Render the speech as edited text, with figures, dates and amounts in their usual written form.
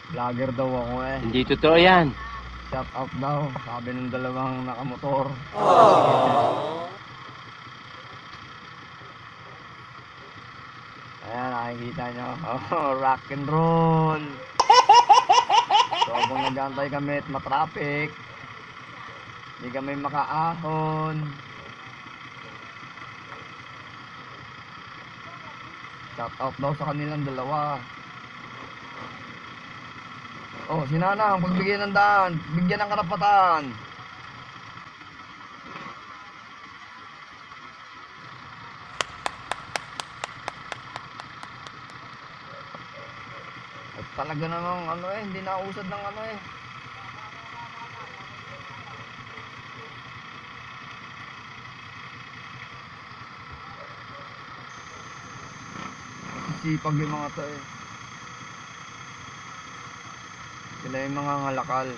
Vlogger daw ako eh. Hindi totoo yan. Shout out daw, sabi ng dalawang nakamotor. Ayan, nakikita nyo. Oh, rock and roll. So, kung nag-aantay kami at matraffic, hindi kami makaahon. Shout out daw sa kanilang dalawa. Oh, si Nanang, pagbigyan ng daan, bigyan ng karapatan. At talaga namang ano eh, hindi nausad ng ano eh. Sipag yung mga to eh. Sila yung mga ngalakal.